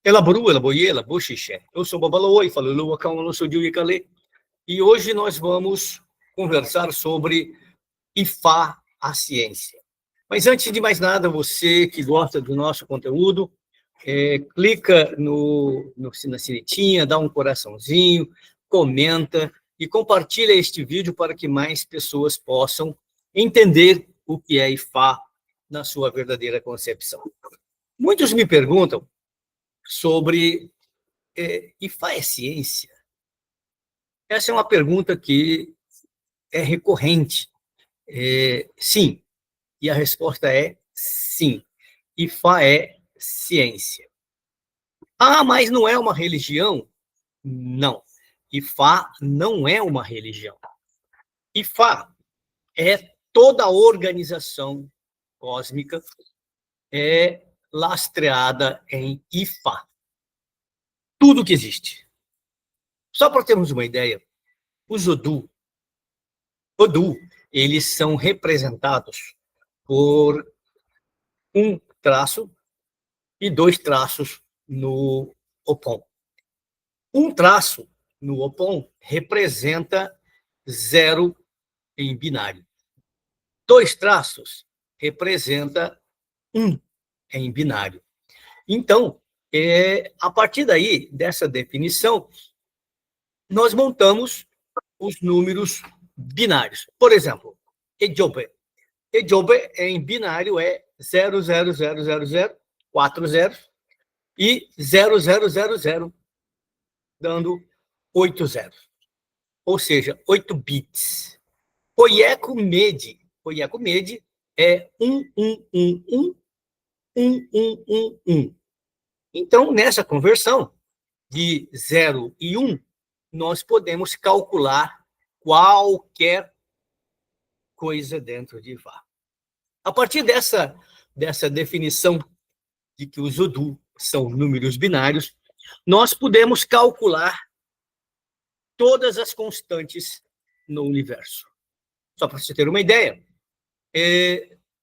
Elabru, elaboie, elaboxixé. Eu sou Babalaoi, falo Lua, Calma, eu sou Dio Icalê. E hoje nós vamos conversar sobre Ifá, a ciência. Mas antes de mais nada, você que gosta do nosso conteúdo, clica na sinetinha, dá um coraçãozinho, comenta e compartilha este vídeo para que mais pessoas possam entender o que é Ifá na sua verdadeira concepção. Muitos me perguntam sobre Ifá é ciência? Essa é uma pergunta que é recorrente. Sim, e a resposta é sim. Ifá é ciência. Ah, mas não é uma religião? Não. Ifá não é uma religião. Ifá é toda a organização cósmica lastreada em Ifá. Tudo que existe. Só para termos uma ideia, os Odu, eles são representados por um traço e dois traços no Opon. Um traço no Opon representa 0 em binário. Dois traços representa 1 em binário. Então, a partir daí, dessa definição, nós montamos os números binários. Por exemplo, Ejobe. Ejobe em binário é 00000, 4 zeros, e 0000, dando 8 zeros. Ou seja, 8 bits. Oyeco Mede é 11111111. Então, nessa conversão de 0 e 1, nós podemos calcular qualquer coisa dentro de Ifá. A partir dessa definição de que os Odu são números binários, nós podemos calcular todas as constantes no universo. Só para você ter uma ideia,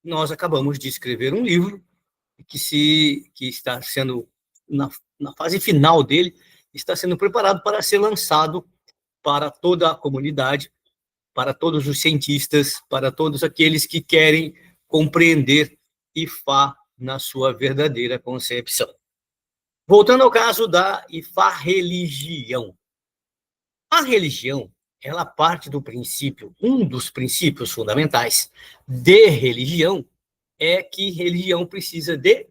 nós acabamos de escrever um livro que está sendo, na fase final dele, está sendo preparado para ser lançado para toda a comunidade, para todos os cientistas, para todos aqueles que querem compreender Ifá na sua verdadeira concepção. Voltando ao caso da Ifá religião. A religião, ela parte do princípio, um dos princípios fundamentais de religião é que religião precisa de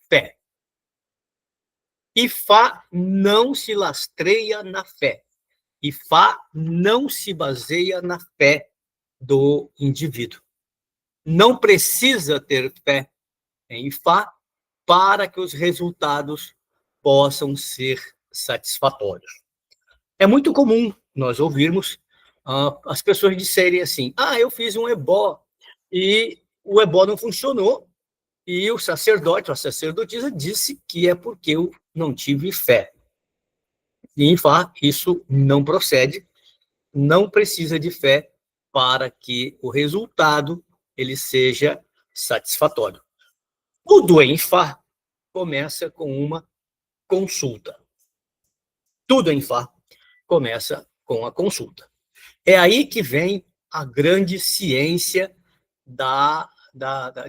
fé. Ifá não se lastreia na fé. Ifá não se baseia na fé do indivíduo. Não precisa ter fé em Ifá para que os resultados possam ser satisfatórios. É muito comum nós ouvirmos as pessoas disserem assim: eu fiz um ebó e o ebó não funcionou, e o sacerdote, a sacerdotisa, disse que é porque eu não tive fé. E, em fato, isso não procede, não precisa de fé para que o resultado ele seja satisfatório. Tudo em Fá começa com uma consulta. Tudo em Fá começa com a consulta. É aí que vem a grande ciência da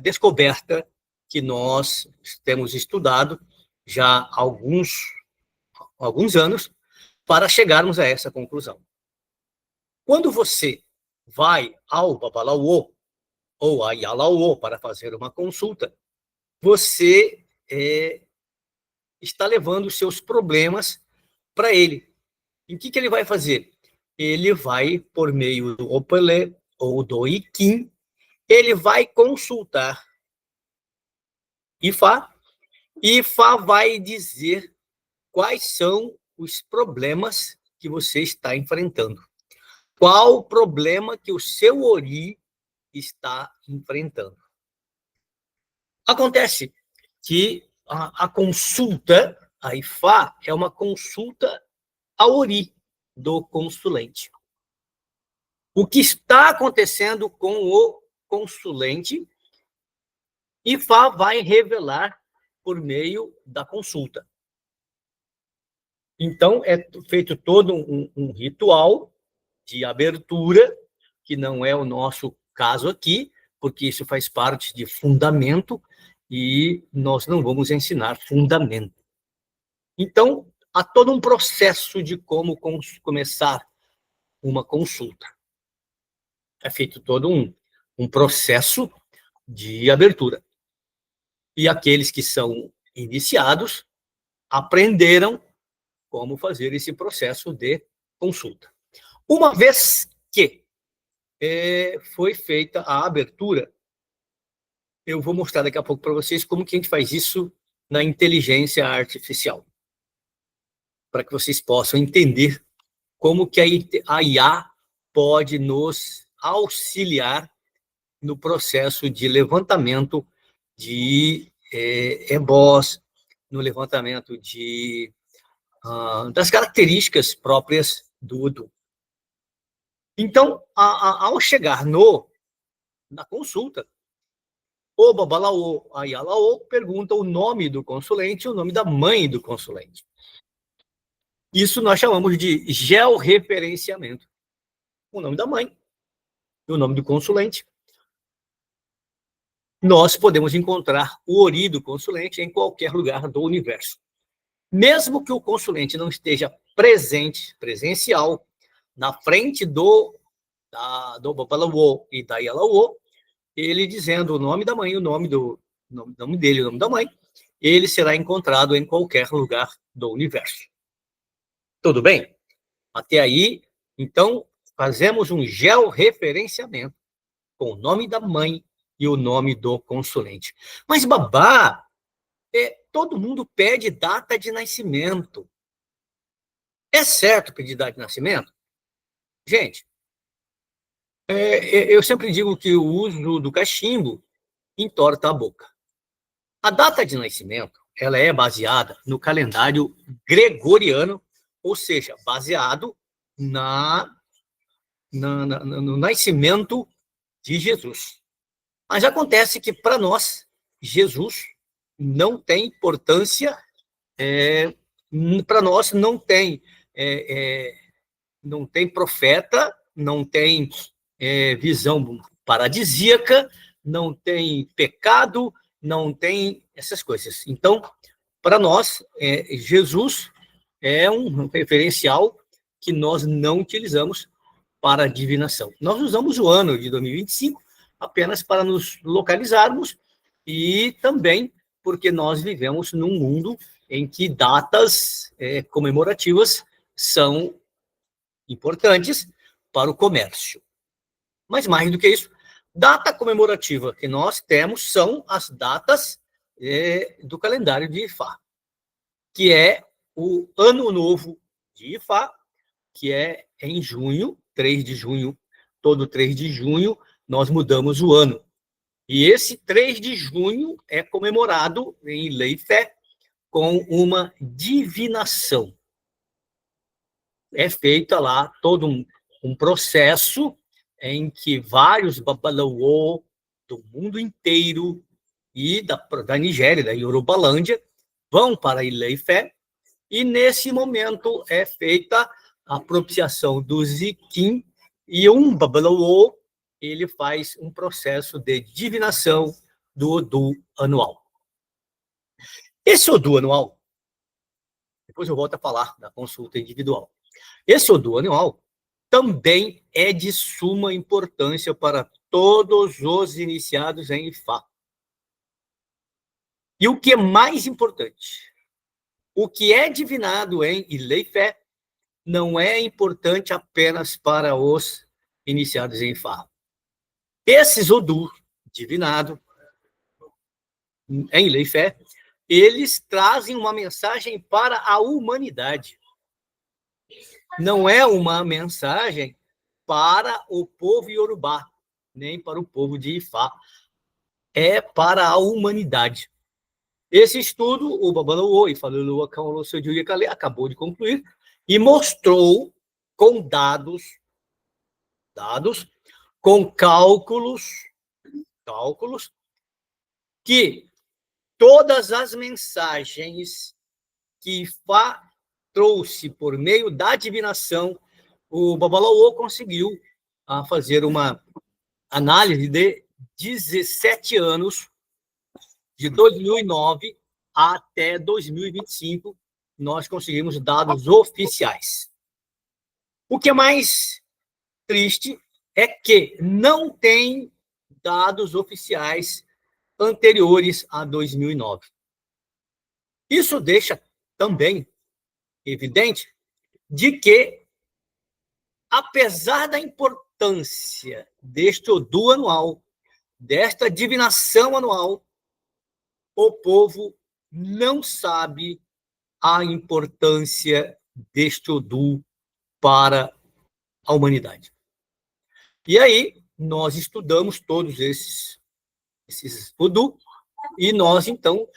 descoberta que nós temos estudado já há alguns anos para chegarmos a essa conclusão. Quando você vai ao Babalaô ou a Ialaô para fazer uma consulta, você está levando os seus problemas para ele. E o que ele vai fazer? Ele vai, por meio do Opelê ou do Iquim, ele vai consultar Ifá, e Ifá vai dizer quais são os problemas que você está enfrentando. Qual o problema que o seu Ori está enfrentando. Acontece que a consulta, a Ifá, é uma consulta ao Ori do consulente. O que está acontecendo com o consulente, Ifá vai revelar por meio da consulta. Então, é feito todo um ritual de abertura, que não é o nosso caso aqui, porque isso faz parte de fundamento, e nós não vamos ensinar fundamento. Então, há todo um processo de como começar uma consulta. É feito todo um processo de abertura. E aqueles que são iniciados aprenderam como fazer esse processo de consulta. Uma vez que foi feita a abertura, eu vou mostrar daqui a pouco para vocês como que a gente faz isso na inteligência artificial, para que vocês possam entender como que a IA pode nos auxiliar no processo de levantamento de EBOS, no levantamento das características próprias do Odoo. Então, ao chegar na consulta, o Babalaô, a Yalaô, pergunta o nome do consulente e o nome da mãe do consulente. Isso nós chamamos de georreferenciamento. O nome da mãe e o nome do consulente. Nós podemos encontrar o ORI do consulente em qualquer lugar do universo. Mesmo que o consulente não esteja presencial, na frente do Babalaô e da Yalaô, ele dizendo o nome da mãe, o nome dele, o nome da mãe, ele será encontrado em qualquer lugar do universo. Tudo bem? Até aí, então, fazemos um georreferenciamento com o nome da mãe e o nome do consulente. Mas, babá, todo mundo pede data de nascimento. É certo pedir data de nascimento? Gente, eu sempre digo que o uso do cachimbo entorta a boca. A data de nascimento, ela é baseada no calendário gregoriano, ou seja, baseado no nascimento de Jesus. Mas acontece que, para nós, Jesus não tem importância, para nós não tem profeta, não tem visão paradisíaca, não tem pecado, não tem essas coisas. Então, para nós, Jesus é um referencial que nós não utilizamos para a divinação. Nós usamos o ano de 2025 apenas para nos localizarmos e também porque nós vivemos num mundo em que datas comemorativas são importantes para o comércio. Mas mais do que isso, data comemorativa que nós temos são as datas do calendário de Ifá, que é o Ano Novo de Ifá, que é em junho, 3 de junho, todo 3 de junho, nós mudamos o ano. E esse 3 de junho é comemorado em Leifé com uma divinação. É feita lá todo um processo em que vários Babalaô do mundo inteiro e da Nigéria, da Yorubalândia, vão para Ileifé, e nesse momento é feita a propiciação do Ziquim, e um Babalaô, ele faz um processo de divinação do Odoo anual. Esse Odoo anual, depois eu volto a falar da consulta individual. Esse Odoo anual também é de suma importância para todos os iniciados em Ifá. E o que é mais importante, o que é divinado em Ileifé não é importante apenas para os iniciados em Ifá. Esses Odoo divinado em Ileifé, eles trazem uma mensagem para a humanidade. Não é uma mensagem para o povo iorubá, nem para o povo de Ifá. É para a humanidade. Esse estudo, o Babalaô e Falulua Kaolosodiuiacalé acabou de concluir e mostrou com dados, com cálculos, que todas as mensagens que Ifá trouxe, por meio da divinação, o Babalawo conseguiu fazer uma análise de 17 anos, de 2009 até 2025, nós conseguimos dados oficiais. O que é mais triste é que não tem dados oficiais anteriores a 2009. Isso deixa também evidente de que, apesar da importância deste Odu anual, desta divinação anual, o povo não sabe a importância deste Odu para a humanidade. E aí, nós estudamos todos esses Odu, e nós, então,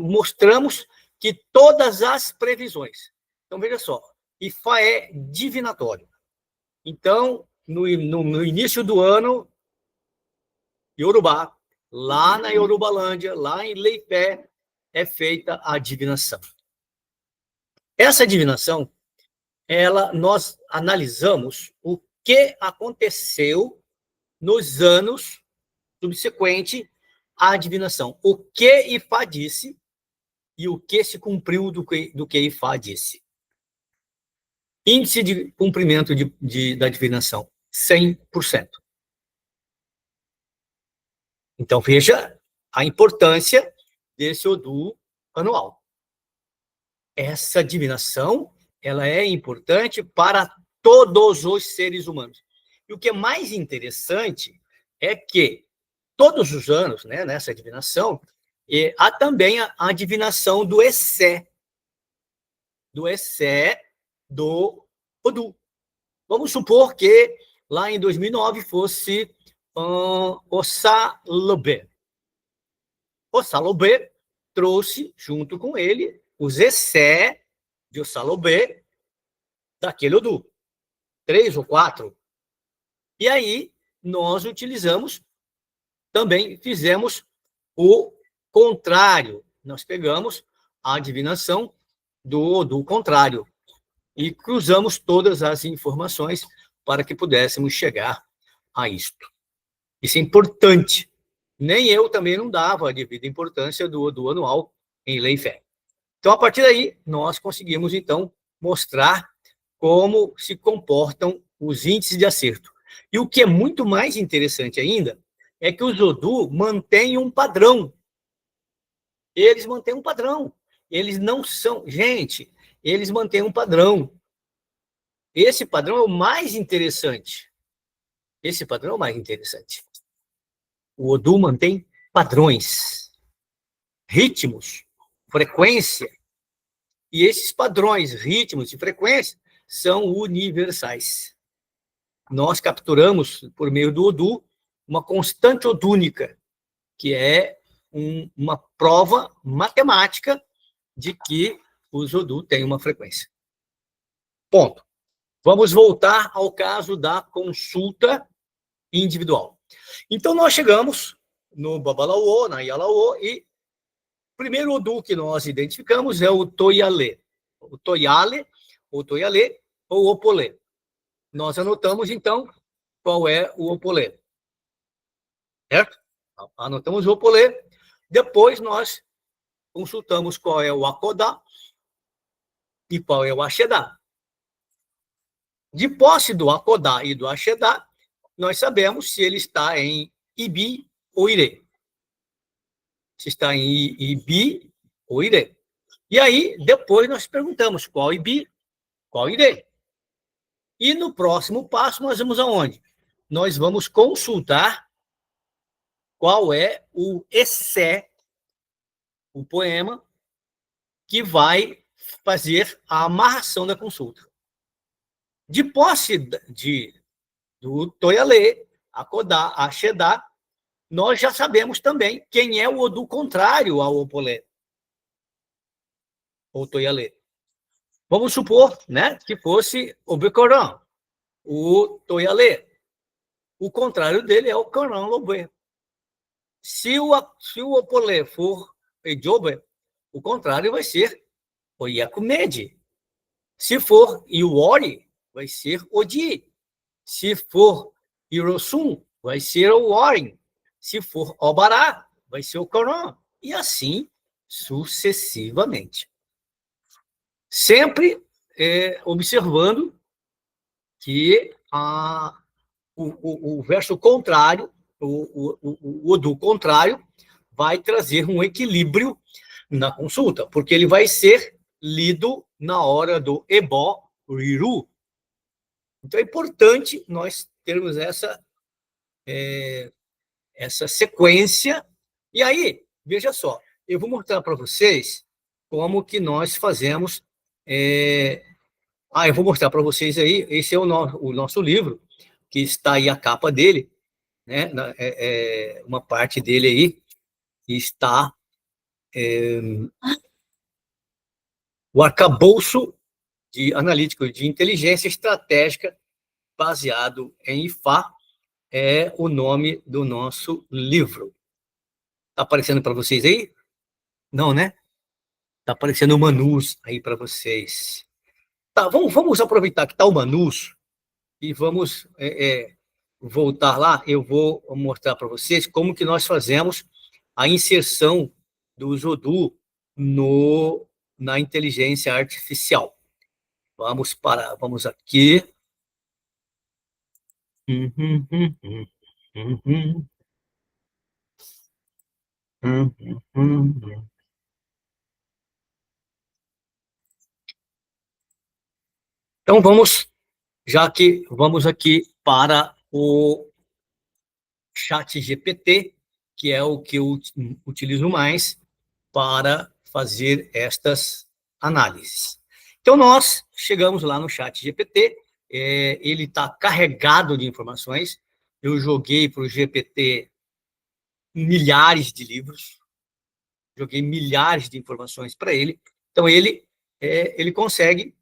mostramos que todas as previsões. Então, veja só, Ifá é divinatório. Então, no início do ano, Yorubá, lá na Yorubalândia, lá em Leifé, é feita a divinação. Essa divinação, nós analisamos o que aconteceu nos anos subsequentes à divinação. O que Ifá disse e o que se cumpriu do que Ifá disse. Índice de cumprimento da divinação, 100%. Então, veja a importância desse Odu anual. Essa divinação, ela é importante para todos os seres humanos. E o que é mais interessante é que, todos os anos, né, nessa divinação, há também a divinação do Essé, do Odu. Vamos supor que lá em 2009 fosse o Salobé. O Salobé trouxe, junto com ele, os Essé de o Salobé daquele Odu. 3 ou 4. E aí, nós utilizamos, também fizemos o contrário. Nós pegamos a divinação do contrário e cruzamos todas as informações para que pudéssemos chegar a isto. Isso é importante. Nem eu também não dava a devida importância do anual em lei e fé. Então, a partir daí, nós conseguimos, então, mostrar como se comportam os índices de acerto. E o que é muito mais interessante ainda é que os Odu mantêm um padrão. Eles mantêm um padrão. Eles não são... Gente, eles mantêm um padrão. Esse padrão é o mais interessante. Esse padrão é o mais interessante. O Odu mantém padrões, ritmos, frequência. E esses padrões, ritmos e frequência são universais. Nós capturamos, por meio do Odu, uma constante odúnica, que é uma prova matemática de que os Odu têm uma frequência. Ponto. Vamos voltar ao caso da consulta individual. Então, nós chegamos no Babalawo, na Yalawo, e o primeiro Odu que nós identificamos é o Toyale. O Toyale, ou Toyale, ou Opolé. Nós anotamos, então, qual é o Opolé. Certo? Anotamos o Opolé. Depois, nós consultamos qual é o Akodá e qual é o Axedá. De posse do Akodá e do Axedá, nós sabemos se ele está em Ibi ou Irê. Se está em Ibi ou Irê. E aí, depois nós perguntamos qual Ibi, qual Irê. E no próximo passo, nós vamos aonde? Nós vamos consultar qual é o Essé, o poema, que vai fazer a amarração da consulta. De posse do Toyale, Akodá, Axedá, nós já sabemos também quem é o Odu contrário ao Opolé, ou Toyale. Vamos supor, né, que fosse o Becorão, o Toyale. O contrário dele é o Corão Lobé. Se o Opolé for Ejobe, o contrário vai ser o Yakumede. Se for Iwori, vai ser Odi. Se for Hirosun, vai ser o Warren. Se for Obará, vai ser o Coron. E assim sucessivamente. Sempre observando que o verso contrário, o do contrário, vai trazer um equilíbrio na consulta, porque ele vai ser lido na hora do Ebo Riru. Então é importante nós termos essa sequência. E aí, veja só, eu vou mostrar para vocês como que nós fazemos. Eu vou mostrar para vocês aí, esse é o nosso livro, que está aí a capa dele, né? Uma parte dele aí está o arcabouço de analítico de inteligência estratégica baseado em IFA, é o nome do nosso livro. Está aparecendo para vocês aí? Não, né? Está aparecendo o Manus aí para vocês. Tá, vamos aproveitar que está o Manus e vamos voltar lá. Eu vou mostrar para vocês como que nós fazemos a inserção do Zodu na inteligência artificial. Vamos aqui. Então vamos aqui para o Chat GPT, que é o que eu utilizo mais para fazer estas análises. Então, nós chegamos lá no Chat GPT, ele está carregado de informações. Eu joguei para o GPT milhares de livros, joguei milhares de informações para ele. Então, ele consegue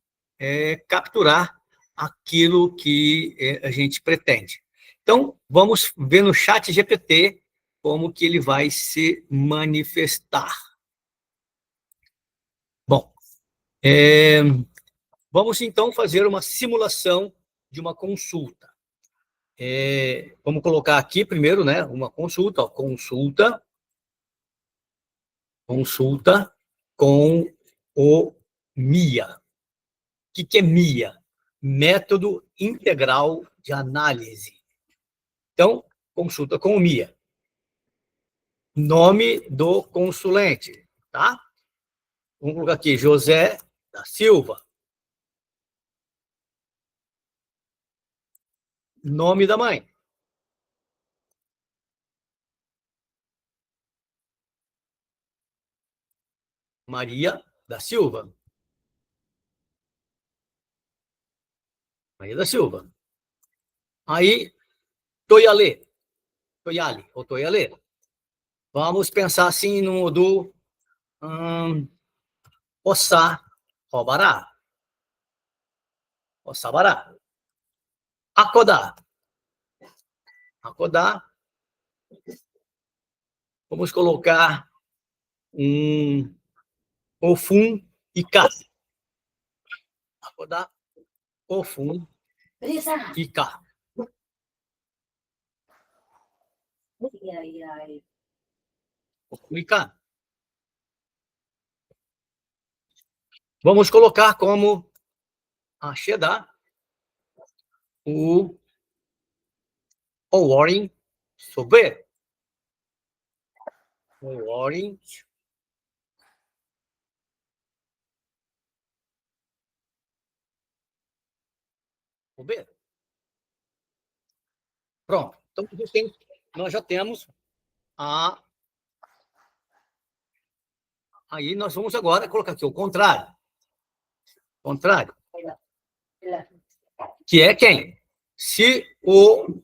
capturar aquilo que a gente pretende. Então, vamos ver no Chat GPT como que ele vai se manifestar. Bom, vamos então fazer uma simulação de uma consulta. Vamos colocar aqui primeiro, né, uma consulta, consulta com o MIA. O que é MIA? Método Integral de Análise. Então, consulta com o MIA. Nome do consulente, tá? Vamos colocar aqui, José da Silva. Nome da mãe. Maria da Silva. Maria da Silva. Aí, Toyale, ou Toyale. Vamos pensar assim no do Ossá, Obará. Ossabará. Acodá. Acodá. Vamos colocar Ofum e Cá. Acodá, Ofum e Cá. Ofum e Cá. Vamos colocar como a Shedá o Warren Sober. O Warren Sober. Pronto. Então, nós já temos Aí nós vamos agora colocar aqui o contrário. Contrário. Que é quem? Se o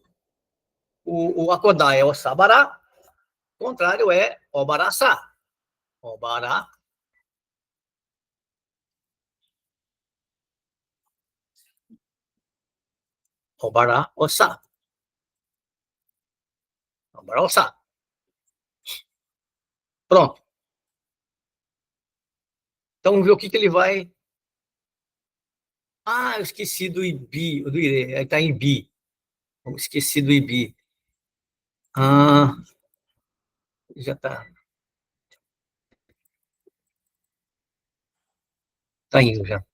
Akodá é o Sabará, o contrário é Obaraçá. Obará. Obará, Ossá. Obará, Ossá. Pronto. Então, vamos ver o que ele vai Eu esqueci do IBI, do IRE, aí está em IBI. Eu esqueci do IBI. Já está. Está indo já.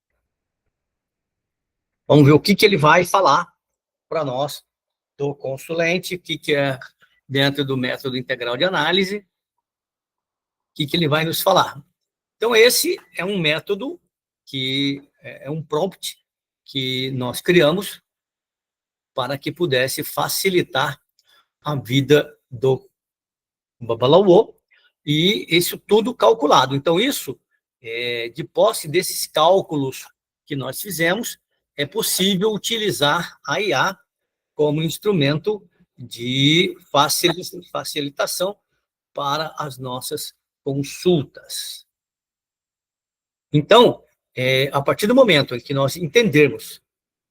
Vamos ver o que ele vai falar para nós do consulente, o que é dentro do método integral de análise, o que ele vai nos falar. Então, esse é um método que é um prompt que nós criamos para que pudesse facilitar a vida do Babalawo, e isso tudo calculado. Então, isso, de posse desses cálculos que nós fizemos, é possível utilizar a IA como instrumento de facilitação para as nossas consultas. Então, a partir do momento em que nós entendermos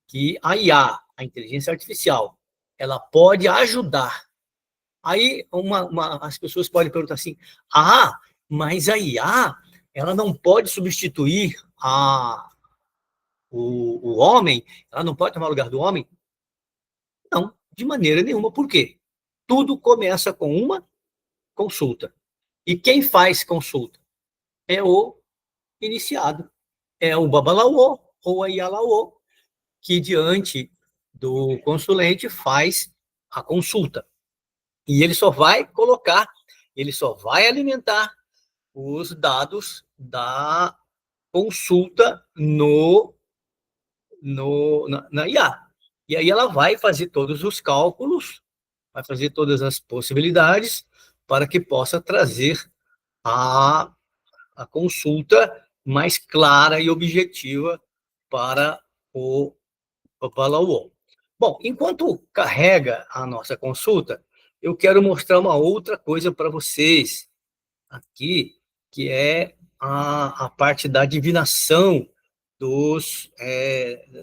que a IA, a inteligência artificial, ela pode ajudar. Aí as pessoas podem perguntar assim, mas a IA, ela não pode substituir o homem? Ela não pode tomar o lugar do homem? Não, de maneira nenhuma. Por quê? Tudo começa com uma consulta. E quem faz consulta? É o iniciado. É o Babalawo ou a Ialawo, que diante do consulente faz a consulta. E ele só vai colocar, ele só vai alimentar os dados da consulta na IA. E aí ela vai fazer todos os cálculos, vai fazer todas as possibilidades para que possa trazer a consulta mais clara e objetiva para o Babalawo. Bom, enquanto carrega a nossa consulta, eu quero mostrar uma outra coisa para vocês aqui, que é a parte da divinação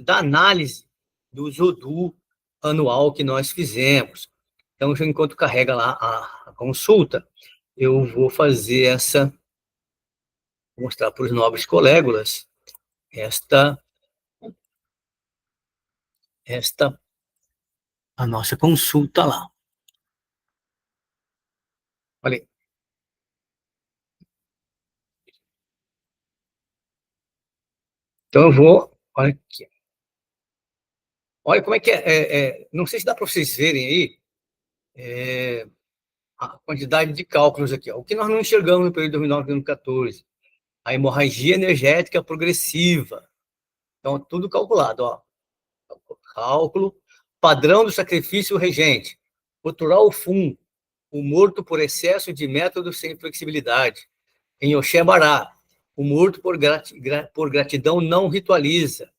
da análise do Zodu anual que nós fizemos. Então, enquanto carrega lá a consulta, eu vou fazer vou mostrar para os nobres colegas a nossa consulta lá. Olha aí. Então, eu vou... Olha aqui. Olha como é que não sei se dá para vocês verem aí a quantidade de cálculos aqui. O que nós não enxergamos no período 2009-2014? A hemorragia energética progressiva. Então, tudo calculado. Cálculo. Padrão do sacrifício regente. Cultural FUM. O morto por excesso de método sem flexibilidade. Em Oxébará. O morto por gratidão não ritualiza.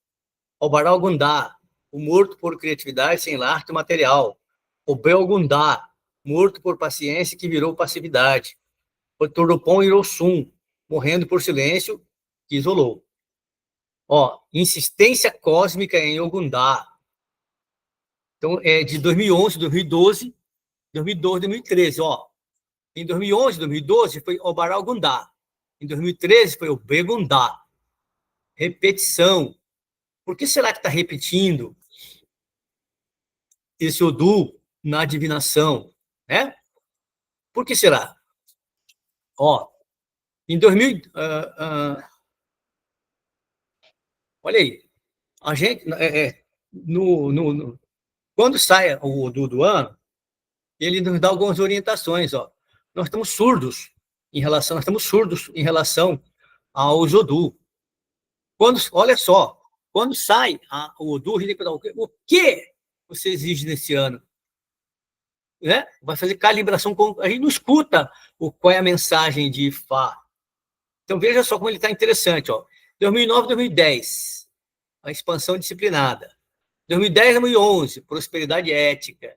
Albará Gundá, o morto por criatividade sem arte material. O Belgundá, morto por paciência que virou passividade. O Turdupon Irossum, morrendo por silêncio que isolou. Insistência cósmica em Ogundá. Então, é de 2011, 2012, 2012, 2013. Em 2011, 2012 foi o Bará Gundá. Em 2013 foi o Begundá. Repetição. Por que será que está repetindo esse Odu na divinação, né? Por que será? Em 2000, olha aí, a gente, quando sai o Odu do ano, ele nos dá algumas orientações, Nós estamos surdos em relação ao Odu. Olha só, quando sai o Odu, a gente tem que perguntar, o que você exige nesse ano? Né? Vai fazer calibração, a gente não escuta qual é a mensagem de Fá. Então, veja só como ele está interessante. 2009, 2010, a expansão disciplinada. 2010, 2011, prosperidade ética.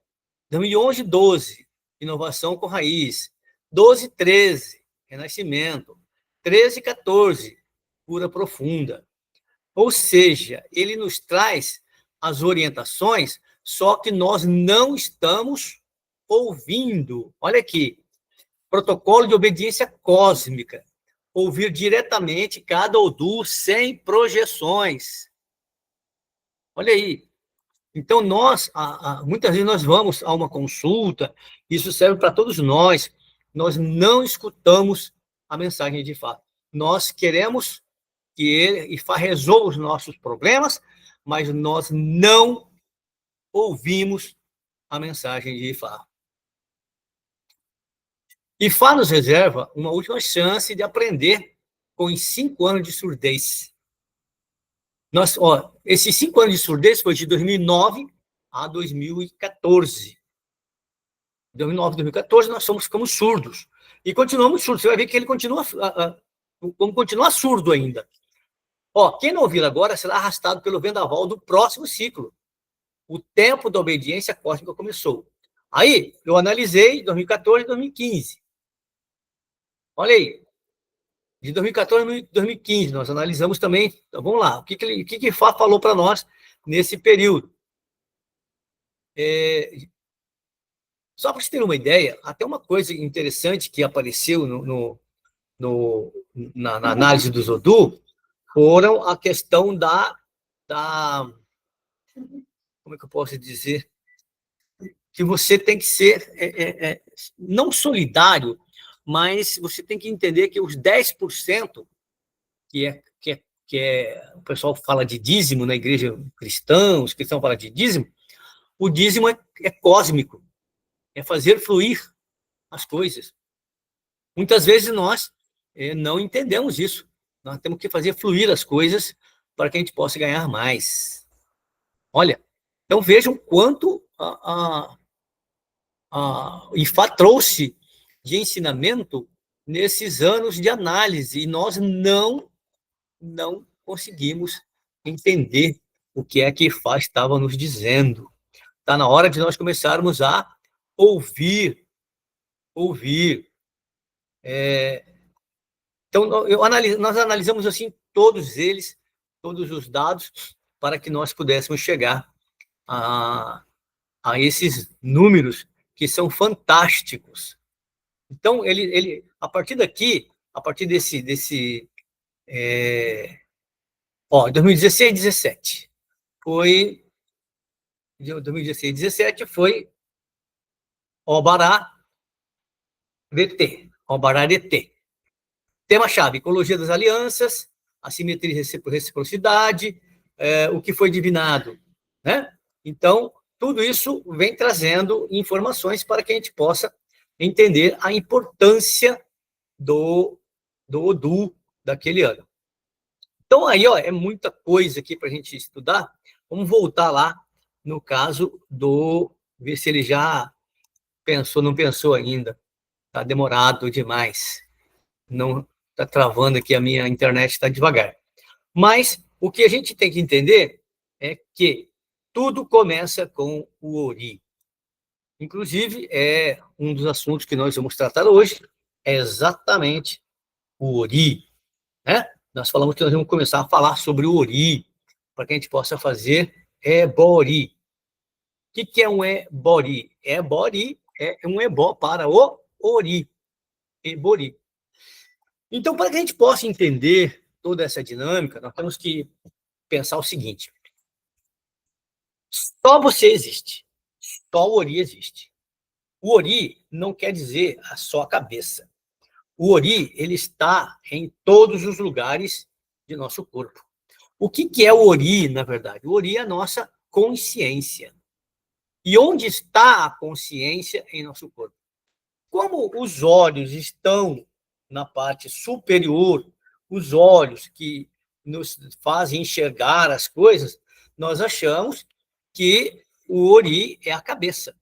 2011, 12, inovação com raiz. 12, 13, renascimento. 13, 14, cura profunda. Ou seja, ele nos traz as orientações, só que nós não estamos ouvindo. Olha aqui, protocolo de obediência cósmica. Ouvir diretamente cada Odu sem projeções. Olha aí. Então, muitas vezes nós vamos a uma consulta, isso serve para todos nós não escutamos a mensagem de Ifá. Nós queremos que Ifá resolva os nossos problemas, mas nós não ouvimos a mensagem de Ifá. Ifá nos reserva uma última chance de aprender com os 5 anos de surdez. Esses 5 anos de surdez foi de 2009 a 2014. De 2009 a 2014, nós ficamos surdos. E continuamos surdos. Você vai ver que ele continua surdo ainda. Quem não ouvir agora será arrastado pelo vendaval do próximo ciclo. O tempo da obediência cósmica começou. Aí, eu analisei 2014 e 2015. Olha aí. De 2014 a 2015, nós analisamos também. Então, vamos lá. O que Ifá falou para nós nesse período? Só para você ter uma ideia, até uma coisa interessante que apareceu na análise do Zodu foram a questão da como é que eu posso dizer? Que você tem que ser não solidário, mas você tem que entender que os 10%, o pessoal fala de dízimo na igreja cristã, os cristãos falam de dízimo, o dízimo é cósmico, é fazer fluir as coisas. Muitas vezes nós não entendemos isso. Nós temos que fazer fluir as coisas para que a gente possa ganhar mais. Olha, então vejam quanto a Ifá trouxe de ensinamento nesses anos de análise, e nós não conseguimos entender o que é que Ifá estava nos dizendo. Está na hora de nós começarmos a ouvir. Então, nós analisamos assim todos os dados, para que nós pudéssemos chegar a esses números que são fantásticos. Então, ele a partir daqui, a partir desse 2016 e 17, foi 2016 e 17 foi Obará DT. Tema-chave: ecologia das alianças, assimetria e reciprocidade, o que foi divinado, né? Então, tudo isso vem trazendo informações para que a gente possa entender a importância do Odu daquele ano. Então, aí, é muita coisa aqui para a gente estudar. Vamos voltar lá no caso ver se ele já pensou, não pensou ainda. Está demorado demais. Não está travando aqui, a minha internet está devagar. Mas o que a gente tem que entender é que tudo começa com o Ori. Inclusive, um dos assuntos que nós vamos tratar hoje é exatamente o Ori, né? Nós falamos que nós vamos começar a falar sobre o Ori, para que a gente possa fazer Ebori. O que é um Ebori? Ebori é um ebó para o Ori. Ebori. Então, para que a gente possa entender toda essa dinâmica, nós temos que pensar o seguinte: só você existe, só o Ori existe. O Ori não quer dizer só a cabeça. O Ori, ele está em todos os lugares de nosso corpo. O que é o Ori, na verdade? O Ori é a nossa consciência. E onde está a consciência em nosso corpo? Como os olhos estão na parte superior, os olhos que nos fazem enxergar as coisas, nós achamos que o Ori é a cabeça.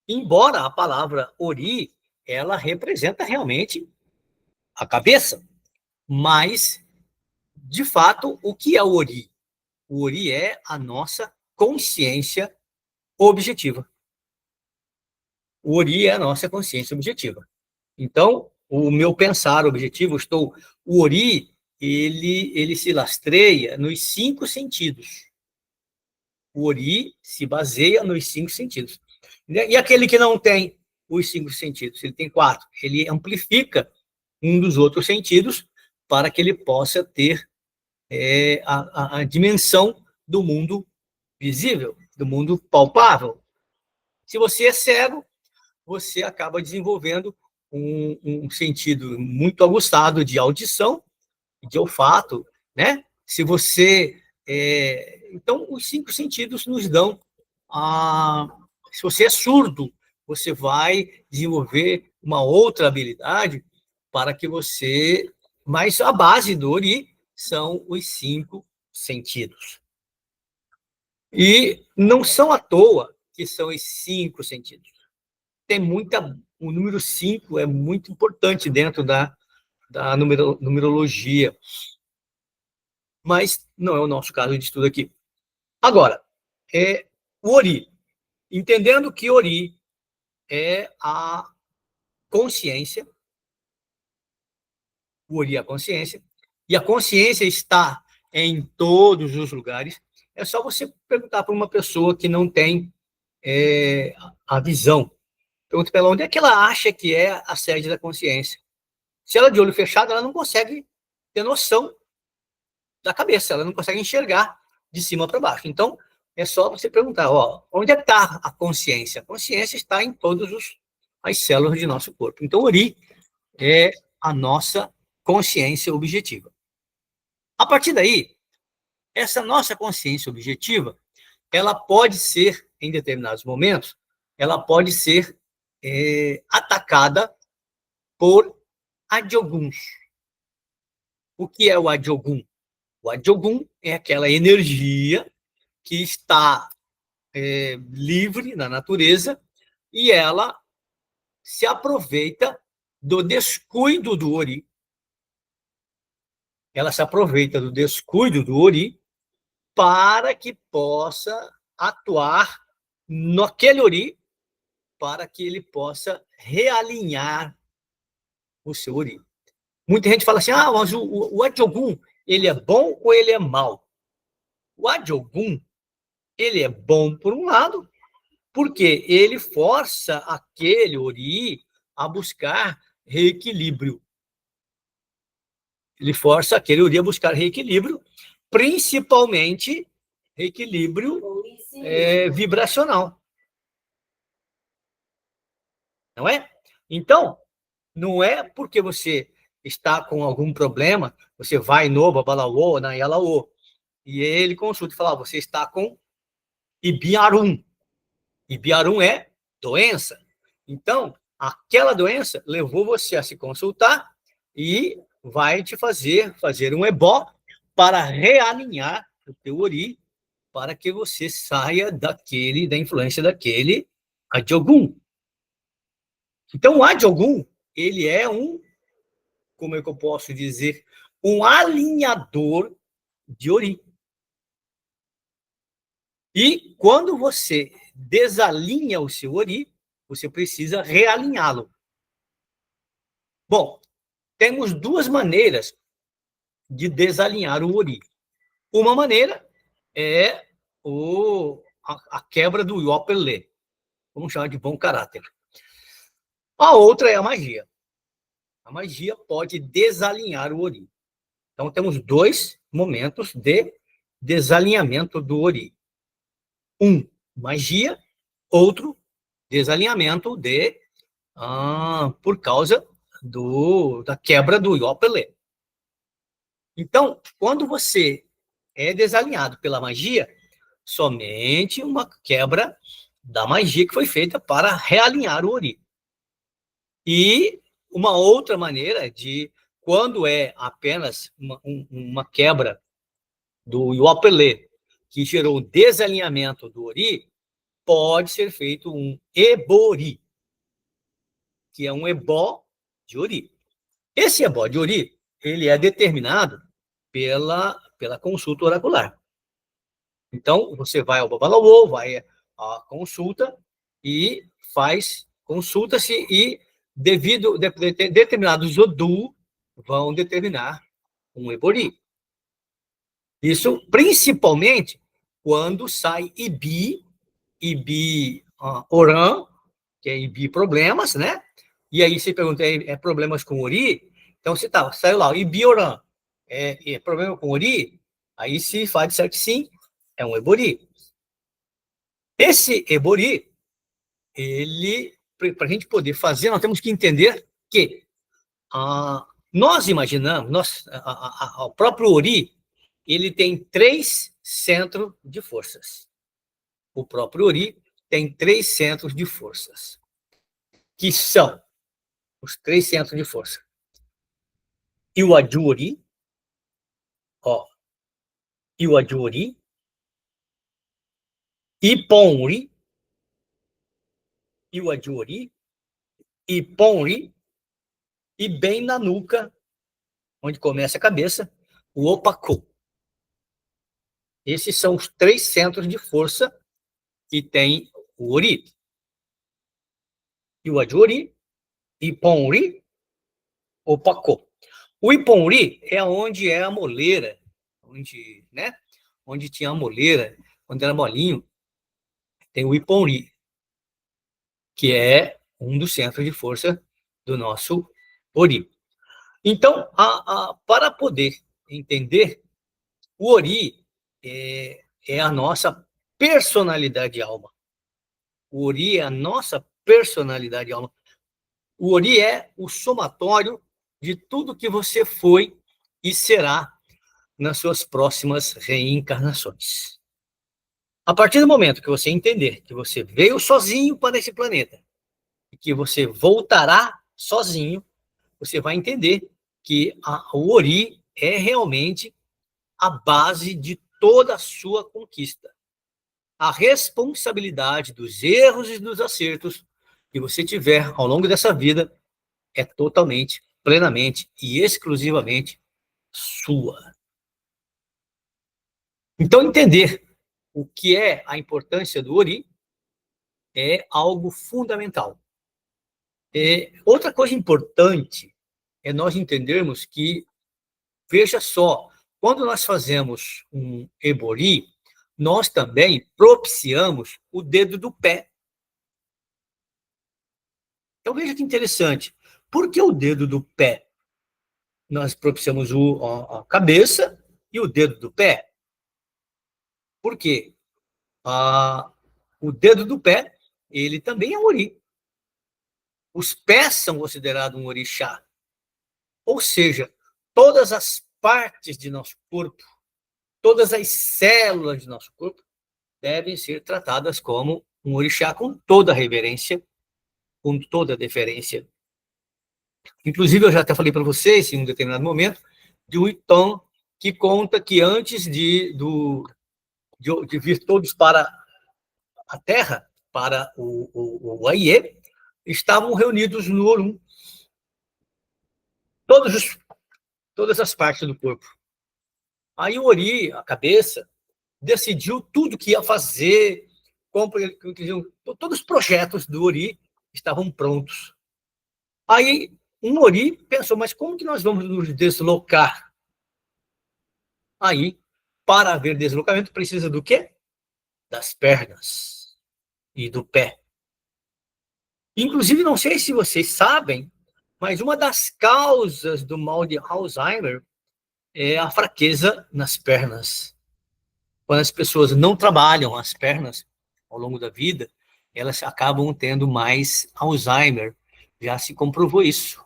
Embora a palavra Ori, ela representa realmente a cabeça, mas, de fato, o que é o Ori? O Ori é a nossa consciência objetiva. O Ori é a nossa consciência objetiva. Então, o meu pensar objetivo, o Ori, ele se lastreia nos 5 sentidos. O Ori se baseia nos 5 sentidos. E aquele que não tem os 5 sentidos, ele tem 4, ele amplifica um dos outros sentidos para que ele possa ter a dimensão do mundo visível, do mundo palpável. Se você é cego, você acaba desenvolvendo um sentido muito aguçado de audição, de olfato, né? Se você... Então, os 5 sentidos nos dão... Se você é surdo, você vai desenvolver uma outra habilidade para que você... Mas a base do Ori são os 5 sentidos. E não são à toa que são os 5 sentidos. Tem muita... O número 5 é muito importante dentro da numerologia. Mas não é o nosso caso de estudo aqui. Agora, o Ori. Entendendo que Ori é a consciência, o Ori é a consciência, e a consciência está em todos os lugares, é só você perguntar para uma pessoa que não tem a visão. Pergunta para ela onde é que ela acha que é a sede da consciência. Se ela é de olho fechado, ela não consegue ter noção da cabeça, ela não consegue enxergar de cima para baixo. Então, é só você perguntar, onde é que está a consciência? A consciência está em todas as células de nosso corpo. Então, Ori é a nossa consciência objetiva. A partir daí, essa nossa consciência objetiva, ela pode ser, em determinados momentos, ela pode ser atacada por adioguns. O que é o adiogun? O adiogun é aquela energia que está livre na natureza e ela se aproveita do descuido do Ori. Ela se aproveita do descuido do Ori para que possa atuar naquele Ori, para que ele possa realinhar o seu Ori. Muita gente fala assim, mas o Adiogun, ele é bom ou ele é mau? O Adiogun, ele é bom por um lado, porque ele força aquele Ori a buscar reequilíbrio. Ele força aquele Ori a buscar reequilíbrio, principalmente reequilíbrio vibracional. Não é? Então, não é porque você está com algum problema, você vai no Babalaô, na Yalaô, e ele consulta e fala, você está com Ibiarum. Ibiarum é doença. Então, aquela doença levou você a se consultar e vai te fazer um ebó para realinhar o teu Ori, para que você saia da influência daquele Adiogun. Então, o Adiogun, ele é como é que eu posso dizer, um alinhador de Ori. E quando você desalinha o seu Ori, você precisa realinhá-lo. Bom, temos 2 maneiras de desalinhar o Ori. Uma maneira é a quebra do Yopelê, vamos chamar de bom caráter. A outra é a magia. A magia pode desalinhar o Ori. Então, temos 2 momentos de desalinhamento do Ori. Magia, outro, desalinhamento por causa da quebra do Yopelê. Então, quando você é desalinhado pela magia, somente uma quebra da magia que foi feita para realinhar o Ori. E uma outra maneira quando é apenas uma quebra do Yopelê, que gerou o desalinhamento do Ori, pode ser feito um ebori, que é um ebó de Ori. Esse ebó de Ori, ele é determinado pela consulta oracular. Então, você vai ao Babalaô, vai à consulta e consulta-se e determinados Odu vão determinar um ebori. Isso principalmente quando sai Ibi Oran, que é Ibi problemas, né? E aí você pergunta, problemas com Ori? Então, você saiu lá, Ibi Oran, é problema com Ori? Aí se faz disser que sim, é um ebori. Esse ebori, ele, para a gente poder fazer, nós temos que entender que nós imaginamos, o próprio Ori, ele tem 3 centros de forças. O próprio Ori tem 3 centros de forças, que são os 3 centros de força. Iwaju-Ori, Iwaju-Ori, Ippon-Ori, Iwaju-Ori, Ippon-Ori, e bem na nuca, onde começa a cabeça, o Opako. Esses são os 3 centros de força que tem o Ori. Iwaju-Ori, Ippon-Ori, Opako. O Ippon-Ori é onde é a moleira, onde tinha a moleira, quando era molinho, tem o Ippon-Ori, que é um dos centros de força do nosso Ori. Então, para poder entender, o Ori é a nossa personalidade alma. O Ori é a nossa personalidade alma. O Ori é o somatório de tudo que você foi e será nas suas próximas reencarnações. A partir do momento que você entender que você veio sozinho para esse planeta e que você voltará sozinho, você vai entender que o Ori é realmente a base de toda a sua conquista. A responsabilidade dos erros e dos acertos que você tiver ao longo dessa vida é totalmente, plenamente e exclusivamente sua. Então, entender o que é a importância do Ori é algo fundamental. Outra coisa importante é nós entendermos que, veja só, quando nós fazemos um ebori, nós também propiciamos o dedo do pé. Então, veja que interessante. Por que o dedo do pé? Nós propiciamos a cabeça e o dedo do pé. Por quê? O dedo do pé, ele também é um Ori. Os pés são considerados um orixá. Ou seja, todas as partes de nosso corpo, todas as células de nosso corpo devem ser tratadas como um orixá com toda a reverência, com toda a deferência. Inclusive, eu já até falei para vocês, em um determinado momento, de um Iton que conta que antes de vir todos para a Terra, para o Aie, estavam reunidos no Orum todas as partes do corpo. Aí o Ori, a cabeça, decidiu tudo que ia fazer, todos os projetos do Ori estavam prontos. Aí um Ori pensou, mas como que nós vamos nos deslocar? Aí, para haver deslocamento, precisa do quê? Das pernas e do pé. Inclusive, não sei se vocês sabem, mas uma das causas do mal de Alzheimer é a fraqueza nas pernas. Quando as pessoas não trabalham as pernas ao longo da vida, elas acabam tendo mais Alzheimer. Já se comprovou isso,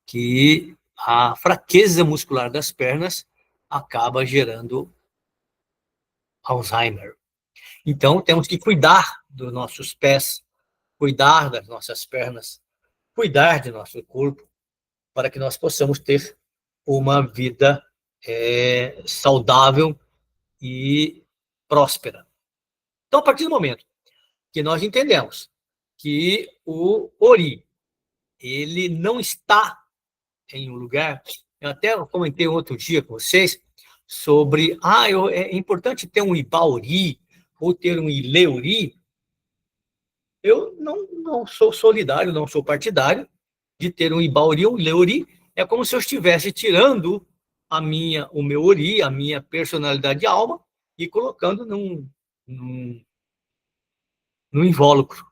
que a fraqueza muscular das pernas acaba gerando Alzheimer. Então, temos que cuidar dos nossos pés, cuidar das nossas pernas, cuidar de nosso corpo, para que nós possamos ter uma vida saudável e próspera. Então, a partir do momento que nós entendemos que o Ori, ele não está em um lugar, eu até comentei outro dia com vocês sobre, é importante ter um Ibaori ou ter um Ileuri. Eu não sou solidário, não sou partidário de ter um Ibaori ou um Ileuri. É como se eu estivesse tirando o meu Ori, a minha personalidade de alma, e colocando num invólucro.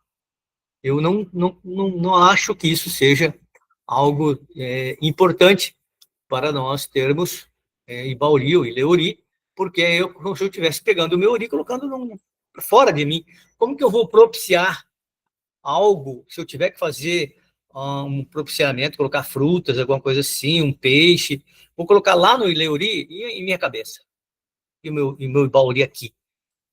Eu não acho que isso seja algo importante para nós termos Ibaori ou Ileuri, porque eu, como se eu estivesse pegando o meu ori e colocando fora de mim. Como que eu vou propiciar algo, se eu tiver que fazer um propiciamento, colocar frutas, alguma coisa assim, um peixe, vou colocar lá no Ileuri e em minha cabeça, e o meu Ibauri aqui.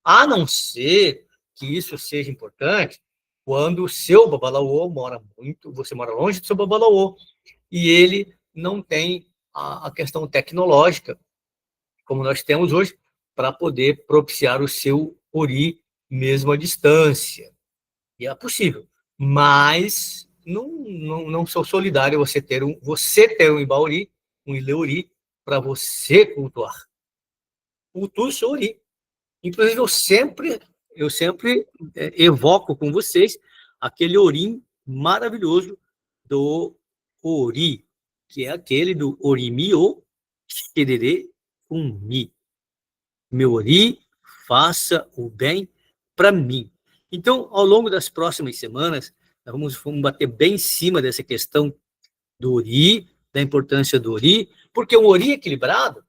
A não ser que isso seja importante quando o seu Babalaô mora muito, você mora longe do seu Babalaô, e ele não tem a questão tecnológica, como nós temos hoje, para poder propiciar o seu Ori mesmo à distância. E é possível. Mas não sou solidário você ter um Ibauri, um Ileuri, para você cultuar. Cultua o seu Ori. Inclusive, eu sempre evoco com vocês aquele Orim maravilhoso do Ori, que é aquele do Orimi o Xerere Umi. Meu Ori, faça o bem para mim. Então, ao longo das próximas semanas, nós vamos bater bem em cima dessa questão do Ori, da importância do Ori, porque o Ori equilibrado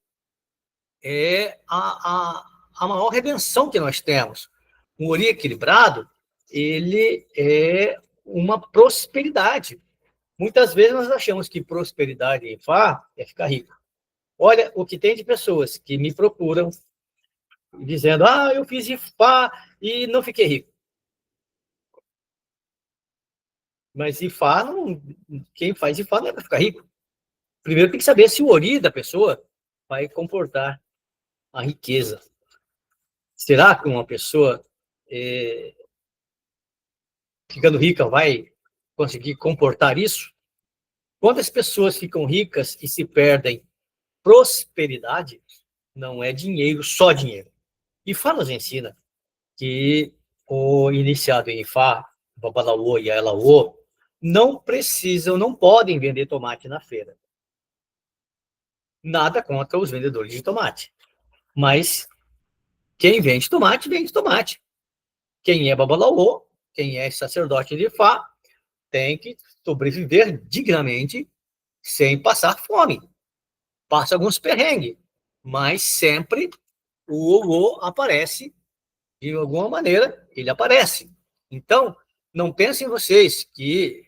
é a maior redenção que nós temos. Um Ori equilibrado, ele é uma prosperidade. Muitas vezes nós achamos que prosperidade em Fá é ficar rico. Olha o que tem de pessoas que me procuram dizendo, eu fiz Ifá e não fiquei rico. Mas Ifá, quem faz Ifá não é para ficar rico. Primeiro tem que saber se o Ori da pessoa vai comportar a riqueza. Será que uma pessoa ficando rica vai conseguir comportar isso? Quando as pessoas ficam ricas e se perdem prosperidade, não é dinheiro, só dinheiro. Ifá nos ensina que o iniciado em Ifá, Babalaô e Elaô, não podem vender tomate na feira. Nada contra os vendedores de tomate. Mas quem vende tomate, vende tomate. Quem é Babalaô, quem é sacerdote de Ifá, tem que sobreviver dignamente sem passar fome. Passa alguns perrengues, mas sempre o Ogô aparece, de alguma maneira, ele aparece. Então, não pensem vocês que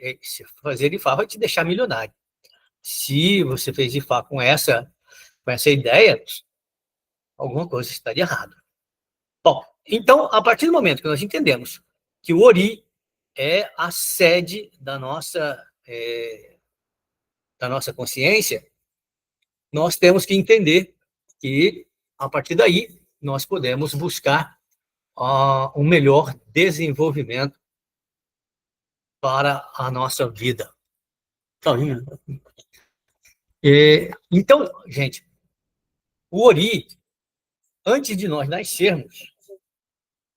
fazer Ifá vai te deixar milionário. Se você fez Ifá com essa ideia, alguma coisa está de errado. Bom, então, a partir do momento que nós entendemos que o Ori é a sede da nossa consciência, nós temos que entender que, a partir daí, nós podemos buscar um melhor desenvolvimento para a nossa vida. Então, gente, o Ori, antes de nós nascermos,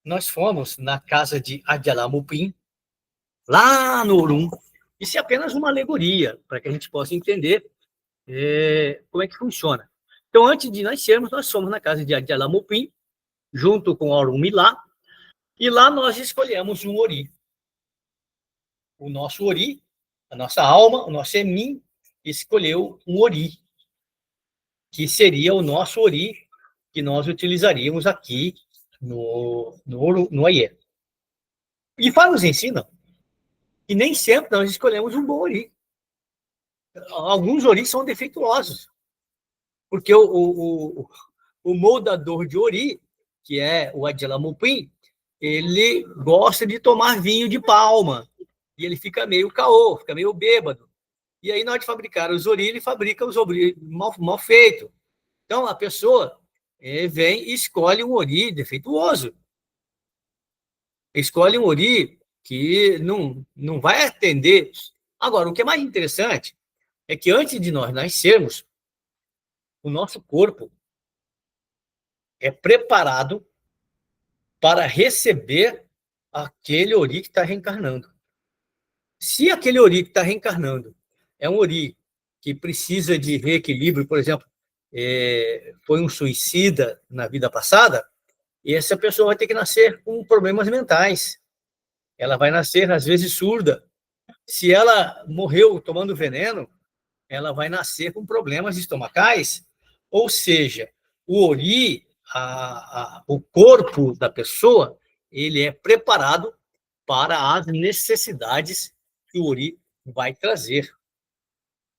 nós fomos na casa de Adyalamupim, lá no Orum. Isso é apenas uma alegoria, para que a gente possa entender como é que funciona. Então, antes de nascermos, nós fomos na casa de Adyalamupim, junto com Orumilá, e lá nós escolhemos um Ori. O nosso Ori, a nossa alma, o nosso Emim, escolheu um Ori, que seria o nosso Ori que nós utilizaríamos aqui no Aie. E Fá nos ensina que nem sempre nós escolhemos um bom Ori. Alguns Oris são defeituosos, porque o moldador de Ori, que é o Adyalamupim, ele gosta de tomar vinho de palma, e ele fica meio caô, fica meio bêbado. E aí, na hora de fabricar os Ori, ele fabrica os Ori mal feitos. Então, a pessoa vem e escolhe um Ori defeituoso. Escolhe um Ori que não vai atender. Agora, o que é mais interessante é que antes de nós nascermos, o nosso corpo é preparado para receber aquele Ori que está reencarnando. Se aquele Ori que está reencarnando é um Ori que precisa de reequilíbrio, por exemplo, foi um suicida na vida passada, e essa pessoa vai ter que nascer com problemas mentais. Ela vai nascer, às vezes, surda. Se ela morreu tomando veneno, ela vai nascer com problemas estomacais. Ou seja, o Ori o corpo da pessoa ele é preparado para as necessidades que o Ori vai trazer.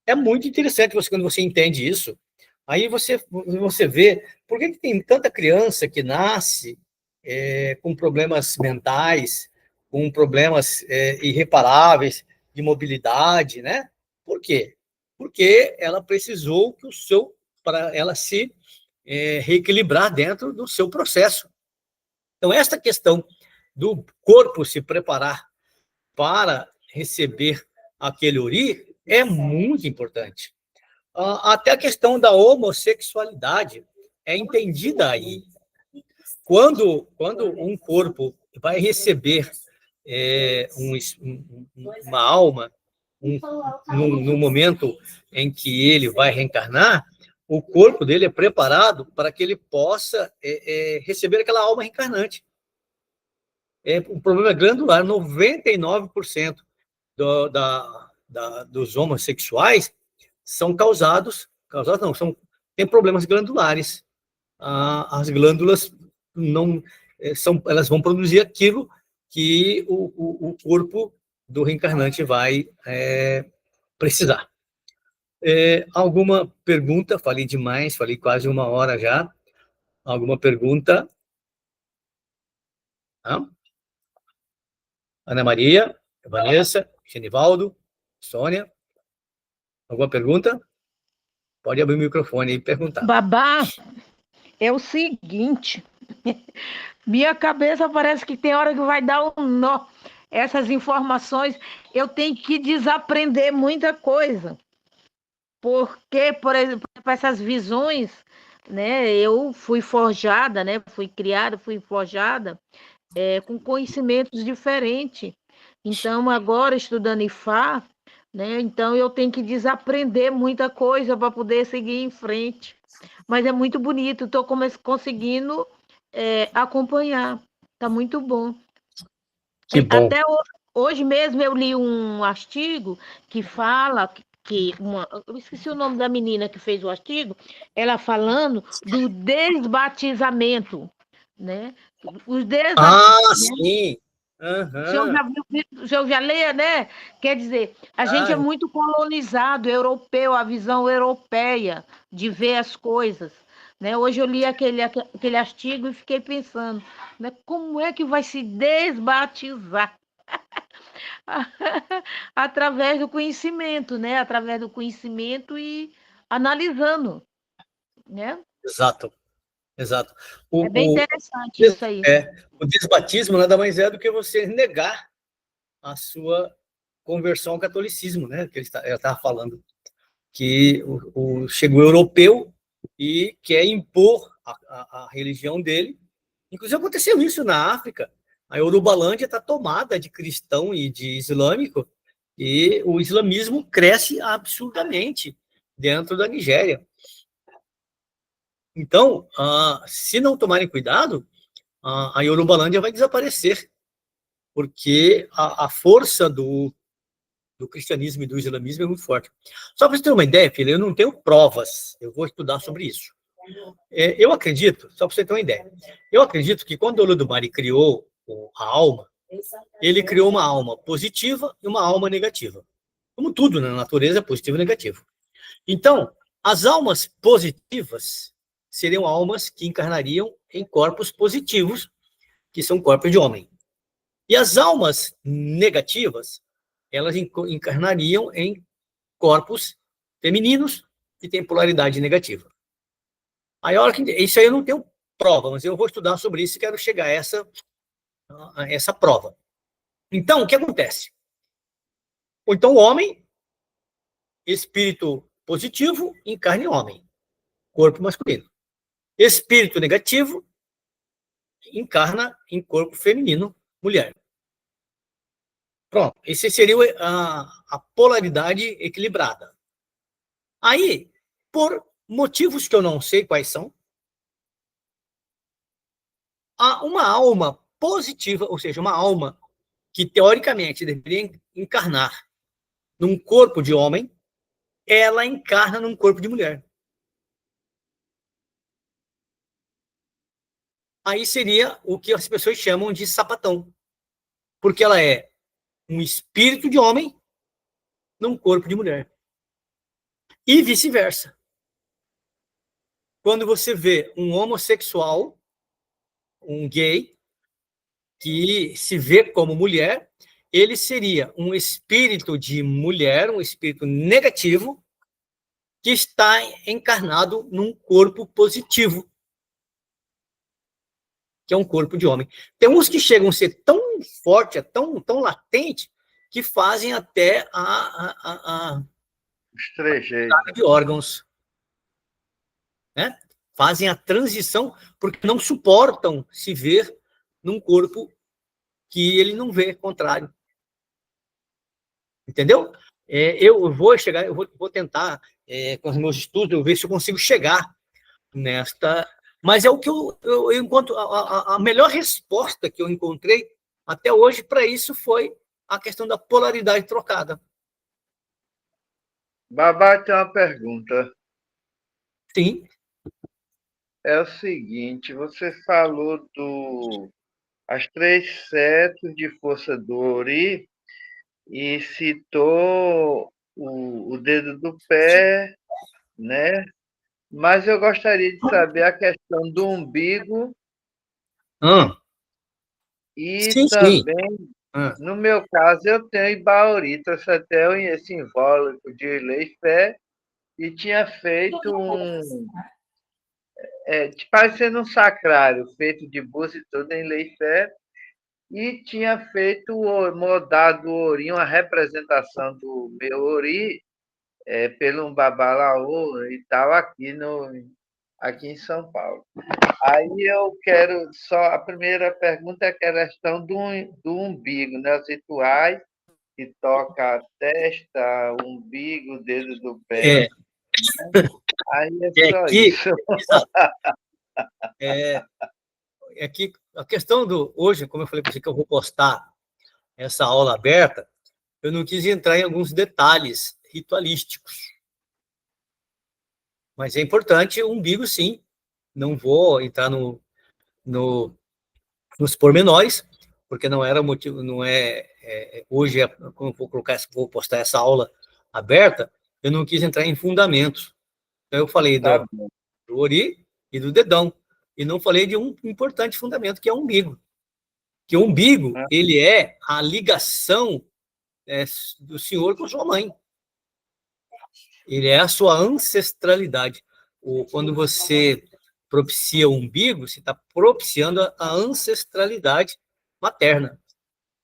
É muito interessante quando você entende isso. Aí você vê por que tem tanta criança que nasce com problemas mentais, com problemas irreparáveis de mobilidade, né? Por quê? Porque ela precisou que para ela se reequilibrar dentro do seu processo. Então, esta questão do corpo se preparar para receber aquele uri é muito importante. Até a questão da homossexualidade é entendida aí. Quando um corpo vai receber uma alma, no momento em que ele vai reencarnar, o corpo dele é preparado para que ele possa receber aquela alma reencarnante. O problema glandular, 99% dos homossexuais são causados não, tem problemas glandulares. As glândulas não elas vão produzir aquilo que o corpo do reencarnante vai precisar. Alguma pergunta? Falei demais, falei quase 1 hora já. Alguma pergunta? Ana Maria, Vanessa, Genivaldo, Sônia. Alguma pergunta? Pode abrir o microfone e perguntar. Babá, é o seguinte, minha cabeça parece que tem hora que vai dar um nó. Essas informações, eu tenho que desaprender muita coisa. Porque, por exemplo, essas visões, né, eu fui forjada, né, fui criada, fui forjada com conhecimentos diferentes. Então, agora, estudando IFA, né, então eu tenho que desaprender muita coisa para poder seguir em frente. Mas é muito bonito, estou conseguindo acompanhar. Está muito bom. Que bom. Até hoje mesmo eu li um artigo que fala eu esqueci o nome da menina que fez o artigo, ela falando do desbatizamento, né? Os Sim. o senhor já lê, né? Quer dizer, a gente é muito colonizado, europeu, a visão europeia de ver as coisas. Né? Hoje eu li aquele artigo e fiquei pensando, né, como é que vai se desbatizar? Através do conhecimento, né? Através do conhecimento e analisando, né? Exato. É bem interessante isso aí. O desbatismo nada mais é do que você negar a sua conversão ao catolicismo, né? Que ele estava falando que chegou europeu e quer impor a religião dele. Inclusive aconteceu isso na África. A Yorubalândia está tomada de cristão e de islâmico e o islamismo cresce absurdamente dentro da Nigéria. Então, se não tomarem cuidado, a Yorubalândia vai desaparecer, porque a força do cristianismo e do islamismo é muito forte. Só para você ter uma ideia, filha, eu não tenho provas, eu vou estudar sobre isso. Eu acredito, só para você ter uma ideia, eu acredito que quando o Olodumare criou a alma, ele criou uma alma positiva e uma alma negativa. Como tudo na natureza é positivo e negativo. Então, as almas positivas seriam almas que encarnariam em corpos positivos, que são corpos de homem. E as almas negativas, elas encarnariam em corpos femininos que têm polaridade negativa. Aí, isso aí eu não tenho prova, mas eu vou estudar sobre isso e quero chegar a essa prova. Então, o que acontece? Então, o homem, espírito positivo, encarna em homem, corpo masculino. Espírito negativo, encarna em corpo feminino, mulher. Pronto, esse seria a polaridade equilibrada. Aí, por motivos que eu não sei quais são, há uma alma positiva, ou seja, uma alma que teoricamente deveria encarnar num corpo de homem, ela encarna num corpo de mulher. aí seria o que as pessoas chamam de sapatão, porque ela é um espírito de homem num corpo de mulher. E vice-versa. Quando você vê um homossexual, um gay, que se vê como mulher, ele seria um espírito de mulher, um espírito negativo, que está encarnado num corpo positivo, que é um corpo de homem. Tem uns que chegam a ser tão forte, tão latente, que fazem até Os trejeitos. de órgãos, né? Fazem a transição porque não suportam se ver num corpo que ele não vê, contrário. Entendeu? Eu vou chegar, vou tentar, com os meus estudos, eu ver se eu consigo chegar nesta. Mas é o que eu encontro, a melhor resposta que eu encontrei até hoje para isso foi a questão da polaridade trocada. Babá, tem uma pergunta. Sim. É o seguinte, você falou as 3 setas de força do Ori e citou o dedo do pé, né? Mas eu gostaria de saber a questão do umbigo e Sim, sim. também, no meu caso, eu tenho Ibauri, trouxe até esse invólucro de Leifé e tinha feito parecendo um sacrário, feito de búzio e tudo em Leifé, e tinha feito, modado o Ori, uma representação do meu Ori, pelo Babalaô e tal, aqui em São Paulo. Aí eu quero só. A primeira pergunta é a questão do umbigo, né? Os rituais que toca a testa, o umbigo, o dedo do pé. Aí é só isso. É que a questão do. Hoje, como eu falei para você que eu vou postar essa aula aberta, eu não quis entrar em alguns detalhes ritualísticos. Mas é importante o umbigo, sim. Não vou entrar nos pormenores, porque não era motivo, não hoje, como eu vou colocar, vou postar essa aula aberta, eu não quis entrar em fundamentos. Então eu falei do Ori e do dedão, e não falei de um importante fundamento, que é o umbigo. Que o umbigo, ele é a ligação do senhor com sua mãe. Ele é a sua ancestralidade. Quando você propicia o umbigo, você está propiciando a ancestralidade materna,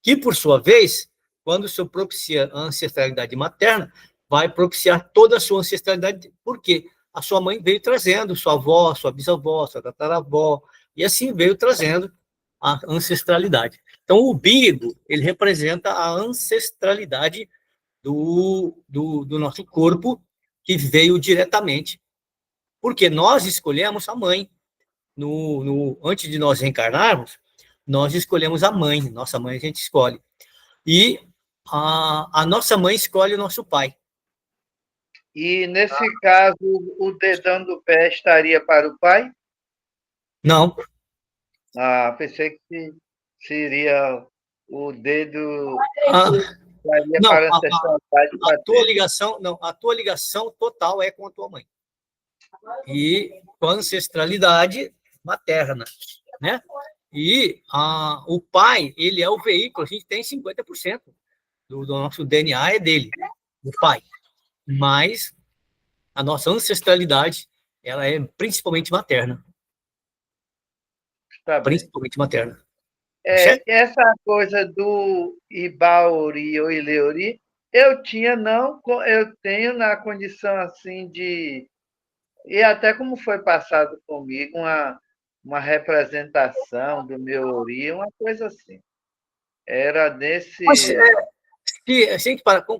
que, por sua vez, quando você propicia a ancestralidade materna, vai propiciar toda a sua ancestralidade, porque a sua mãe veio trazendo, sua avó, sua bisavó, sua tataravó, e assim veio trazendo a ancestralidade. Então, o umbigo, ele representa a ancestralidade do nosso corpo, que veio diretamente, porque nós escolhemos a mãe. Antes de nós reencarnarmos, nós escolhemos a mãe, nossa mãe a gente escolhe. E a nossa mãe escolhe o nosso pai. E, nesse caso, o dedão do pé estaria para o pai? Não. Pensei que seria o dedo não, para a ancestralidade a tua ligação total é com a tua mãe. E com a ancestralidade materna, né? E o pai, ele é o veículo, a gente tem 50% do nosso DNA é dele, do pai. Mas a nossa ancestralidade, ela é principalmente materna. Principalmente materna. Essa coisa do Ibauri ou Ileuri, eu tenho na condição assim de. E até como foi passado comigo, uma representação do meu Ori, uma coisa assim. Era desse.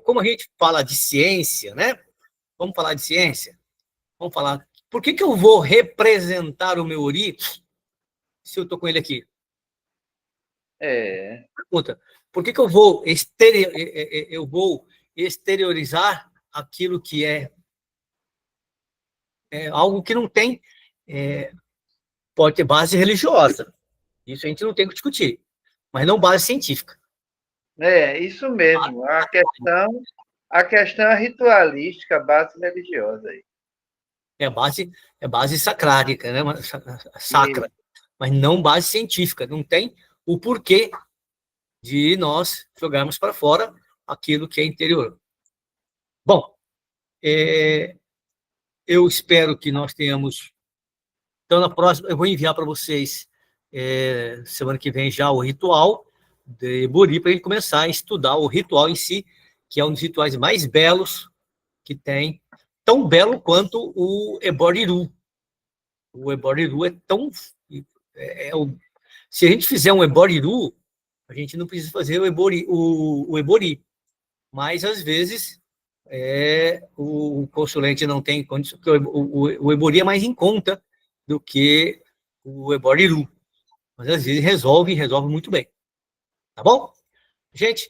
Como a gente fala de ciência, né? Vamos falar de ciência? Vamos falar. Por que eu vou representar o meu Ori se eu estou com ele aqui? Pergunta. Por que eu vou exteriorizar aquilo que é algo que não tem Pode ter base religiosa. Isso a gente não tem que discutir. Mas não base científica. É, isso mesmo. A questão é ritualística, a base religiosa aí. É base sacrárica, né? Sacra. Mas não base científica. Não tem o porquê de nós jogarmos para fora aquilo que é interior. Bom, eu espero que nós tenhamos... Então, na próxima, eu vou enviar para vocês, semana que vem, já o ritual de Ebori, para a gente começar a estudar o ritual em si, que é um dos rituais mais belos que tem, tão belo quanto o Eboriru. O Eboriru é tão... se a gente fizer um Eboriru, a gente não precisa fazer o Ebori. Mas, às vezes, o consulente não tem condição, porque o Ebori é mais em conta do que o Eboriru. Mas, às vezes, resolve muito bem. Tá bom? Gente,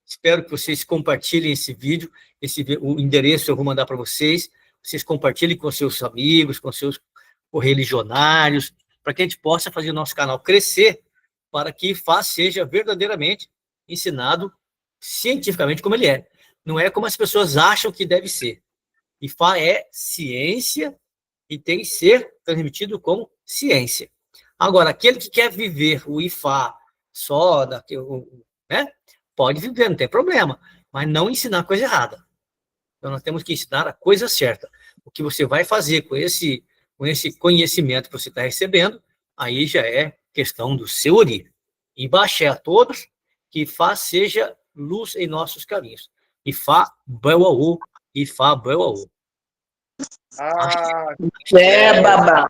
espero que vocês compartilhem esse vídeo. O endereço eu vou mandar para vocês. Vocês compartilhem com seus amigos, com seus correligionários, para que a gente possa fazer o nosso canal crescer, para que Ifá seja verdadeiramente ensinado cientificamente como ele é. Não é como as pessoas acham que deve ser. Ifá é ciência e tem que ser transmitido como ciência. Agora, aquele que quer viver o Ifá só, né, pode viver, não tem problema, mas não ensinar a coisa errada. Então, nós temos que ensinar a coisa certa. O que você vai fazer com esse conhecimento que você está recebendo, aí já é questão do seu Ori. E baixei a todos, que Ifá seja luz em nossos caminhos. Ifá, Beuaú, Ifá, Beuaú. Babá.